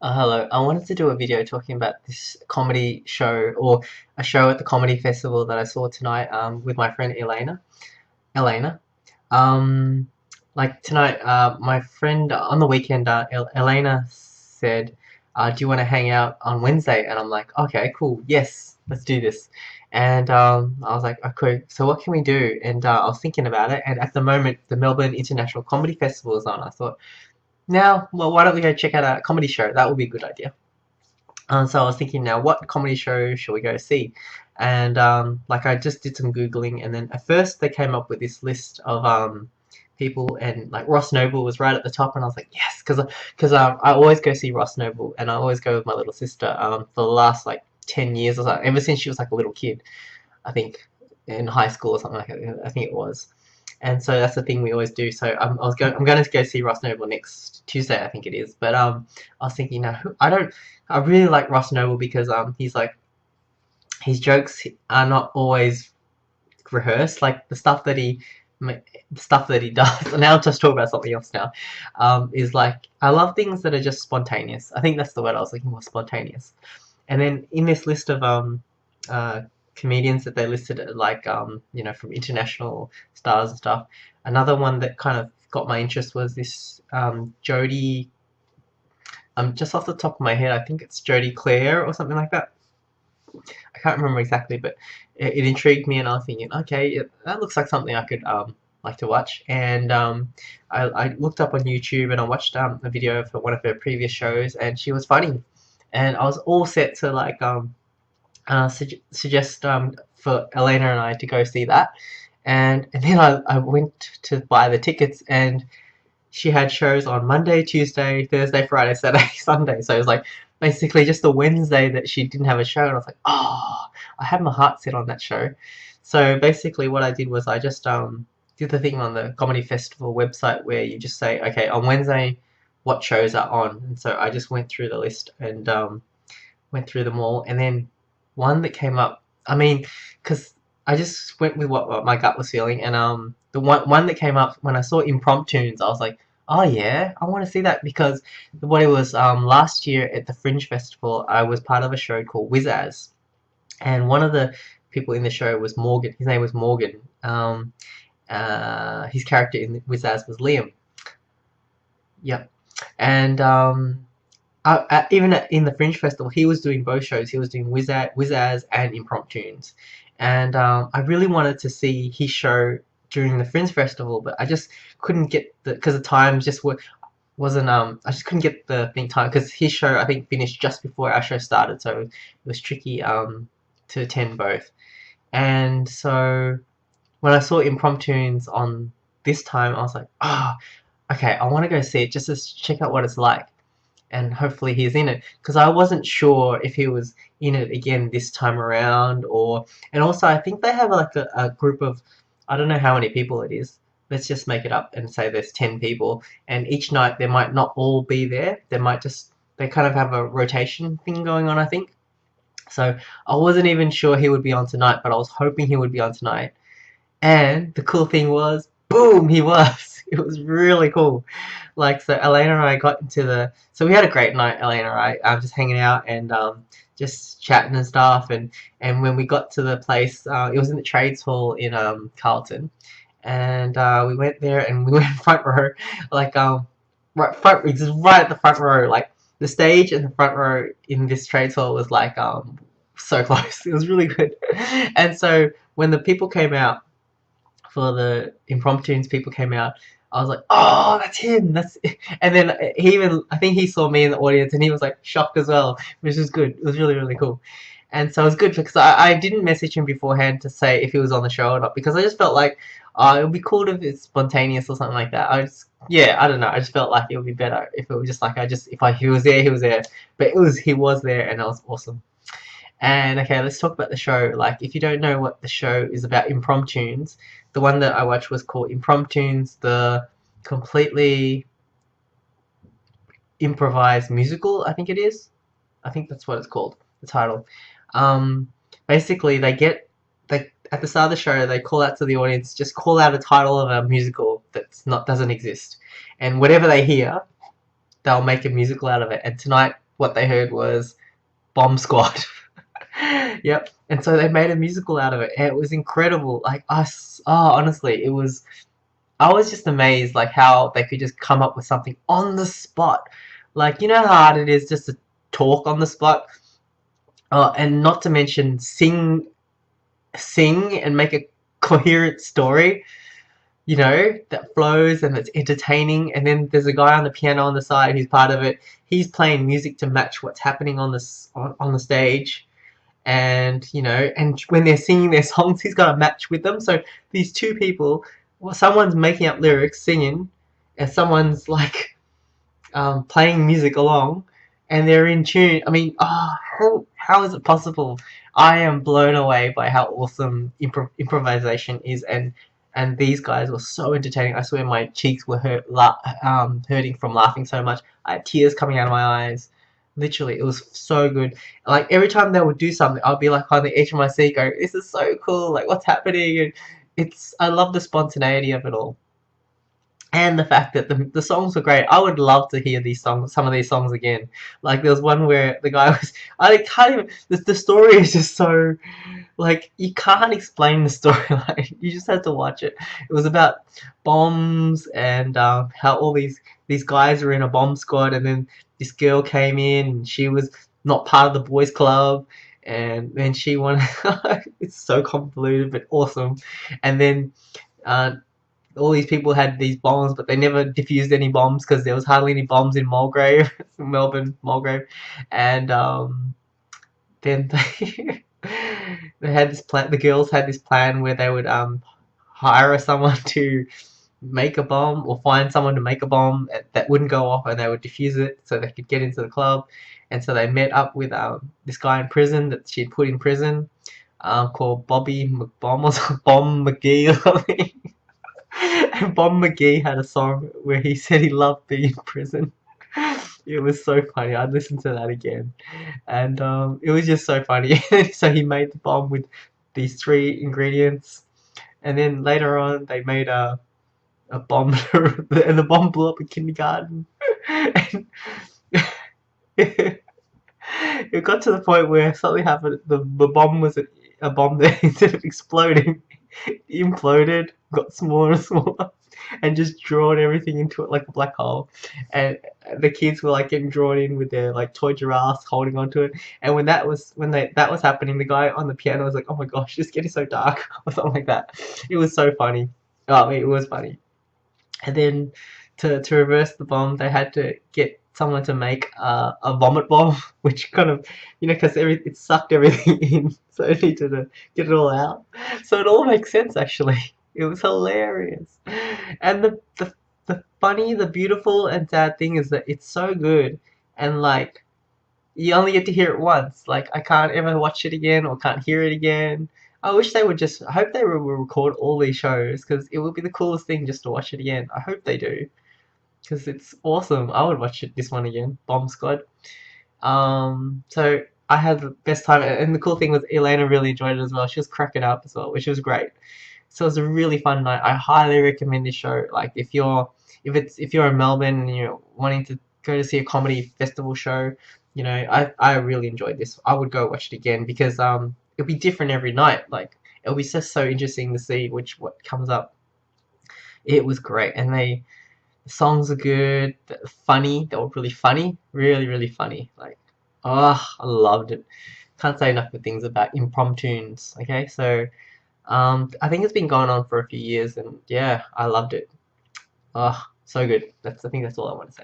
Hello. I wanted to do a video talking about this comedy show or a show at the comedy festival that I saw tonight with my friend Elena. Elena. Um, like tonight, my friend on the weekend, Elena said, "Do you want to hang out on Wednesday?" And I'm like, "Okay, cool. Yes, let's do this." And I was like, "Okay, so what can we do?" And I was thinking about it. And at the moment, the Melbourne International Comedy Festival is on. I thought, now, well, why don't we go check out a comedy show? That would be a good idea. So I was thinking now, what comedy show should we go see? And like I just did some googling, and then at first they came up with this list of people, and like Ross Noble was right at the top, and I was like, yes, because I always go see Ross Noble, and I always go with my little sister for the last like 10 years or so, ever since she was like a little kid, I think, in high school or something like that. I think it was. And so that's the thing we always do. So I'm going to go see Ross Noble next Tuesday, I think it is. But I was thinking, no, I really like Ross Noble because he's like his jokes are not always rehearsed. Like the stuff that he does. And now I'm just talking about something else now. Is like I love things that are just spontaneous. I think that's the word I was looking for, spontaneous. And then in this list of uh, comedians that they listed, like from international stars and stuff, another one that kind of got my interest was this Jodie. Just off the top of my head, I think it's Jodie Claire or something like that. I can't remember exactly, but it intrigued me, and I was thinking, okay, that looks like something I could like to watch. And I looked up on YouTube and I watched a video for one of her previous shows, and she was funny, and I was all set to like suggest for Elena and I to go see that. And then I went to buy the tickets, and she had shows on Monday, Tuesday, Thursday, Friday, Saturday, Sunday. So it was like basically just the Wednesday that she didn't have a show, and I was like, oh, I had my heart set on that show. So basically, what I did was I just did the thing on the comedy festival website where you just say, okay, on Wednesday, what shows are on, and so I just went through the list and went through them all, and then one that came up. I mean, because I just went with what my gut was feeling, and the one that came up when I saw Impromptunes, I was like, oh yeah, I want to see that because what it was last year at the Fringe Festival, I was part of a show called Wizaz, and one of the people in the show was Morgan. His name was Morgan. His character in Wizaz was Liam. Yep, and even in the Fringe Festival, he was doing both shows. He was doing Wizaz and Impromptunes, and I really wanted to see his show during the Fringe Festival, but I just couldn't get because the times just wasn't I just couldn't get the thing time because his show I think finished just before our show started, so it was tricky to attend both. And so when I saw Impromptunes on this time, I was like, ah, oh, okay, I want to go see it just to check out what it's like, and hopefully he's in it because I wasn't sure if he was in it again this time around. Or and also I think they have like a group of, I don't know how many people it is, let's just make it up and say there's 10 people, and each night they might not all be there, they kind of have a rotation thing going on, I think. So I wasn't even sure he would be on tonight, but I was hoping he would be on tonight. And the cool thing was, boom, he was. It was really cool. Like, so Elena and I got into so we had a great night, Elena and I, just hanging out and just chatting and stuff. And when we got to the place, it was in the Trades Hall in Carlton. And we went there and we went front row, like, just right at the front row. Like, the stage and the front row in this Trades Hall was like, so close. It was really good. And so when the people came out, for the Impromptunes people came out, I was like, oh, that's him. And then I think he saw me in the audience and he was like shocked as well, which was good. It was really, really cool. And so it was good because I didn't message him beforehand to say if he was on the show or not because I just felt like, oh, it would be cool if it's spontaneous or something like that. Yeah, I don't know. I just felt like it would be better if it was just like he was there, he was there. But he was there, and that was awesome. And okay, let's talk about the show. Like, if you don't know what the show is about, Impromptunes, the one that I watched was called Impromptunes, the completely improvised musical, I think it is. I think that's what it's called, the title. Um, Basically, they at the start of the show, they call out to the audience, just call out a title of a musical doesn't exist, and whatever they hear, they'll make a musical out of it. And tonight what they heard was Bomb Squad. Yep. And so they made a musical out of it, and it was incredible. Like us, oh, honestly, it was. I was just amazed, like how they could just come up with something on the spot. Like you know how hard it is just to talk on the spot, and not to mention sing and make a coherent story. You know that flows and it's entertaining. And then there's a guy on the piano on the side who's part of it. He's playing music to match what's happening on the stage, and you know, and when they're singing their songs, he's got a match with them. So these two people, well, someone's making up lyrics, singing, and someone's like playing music along, and they're in tune. I mean, how is it possible? I am blown away by how awesome improvisation is, and these guys were so entertaining. I swear my cheeks were hurting from laughing so much. I had tears coming out of my eyes. Literally, it was so good. Like every time they would do something, I'd be like on the edge of my seat, going, "This is so cool! Like, what's happening?" And I love the spontaneity of it all, and the fact that the songs were great. I would love to hear some of these songs again. Like there was one where the guy was, I can't even. The story is just so, like you can't explain the storyline. You just have to watch it. It was about bombs and how all these guys were in a bomb squad, and then this girl came in and she was not part of the boys club, and then she wanted. It's so convoluted but awesome. And then all these people had these bombs, but they never diffused any bombs because there was hardly any bombs in Mulgrave, Melbourne, Mulgrave, and then they had this plan. The girls had this plan where they would hire someone to make a bomb or find someone to make a bomb that wouldn't go off, and they would defuse it so they could get into the club. And so they met up with this guy in prison that she'd put in prison, called Bobby McBomb or Bomb McGee or something. And Bomb McGee had a song where he said he loved being in prison. It was so funny. I'd listen to that again, and it was just so funny. So he made the bomb with these three ingredients, and then later on they made a bomb, and the bomb blew up in kindergarten. And it got to the point where something happened. The bomb was a bomb that instead of exploding, it imploded, got smaller and smaller, and just drawn everything into it like a black hole. And the kids were like getting drawn in with their like toy giraffes holding onto it. And when that was happening, the guy on the piano was like, "Oh my gosh, it's getting so dark," or something like that. It was so funny. Oh, I mean, it was funny. And then to reverse the bomb, they had to get someone to make a vomit bomb, which kind of, you know, because it sucked everything in, so it needed to get it all out. So it all makes sense actually. It was hilarious. And the funny, the beautiful and sad thing is that it's so good, and like you only get to hear it once. Like I can't ever watch it again or can't hear it again. I wish they would just. I hope they will record all these shows because it would be the coolest thing just to watch it again. I hope they do because it's awesome. I would watch this one again. Bomb Squad. So I had the best time, and the cool thing was Elena really enjoyed it as well. She was cracking up as well, which was great. So it was a really fun night. I highly recommend this show. Like if you're in Melbourne and you're wanting to go to see a comedy festival show, you know, I really enjoyed this. I would go watch it again because it'll be different every night. Like it'll be just so interesting to see what comes up. It was great, and the songs are good, funny. They were really funny, really really funny. Like I loved it. Can't say enough good things about Impromptunes. Okay, so I think it's been going on for a few years, and yeah, I loved it. So good. I think that's all I want to say.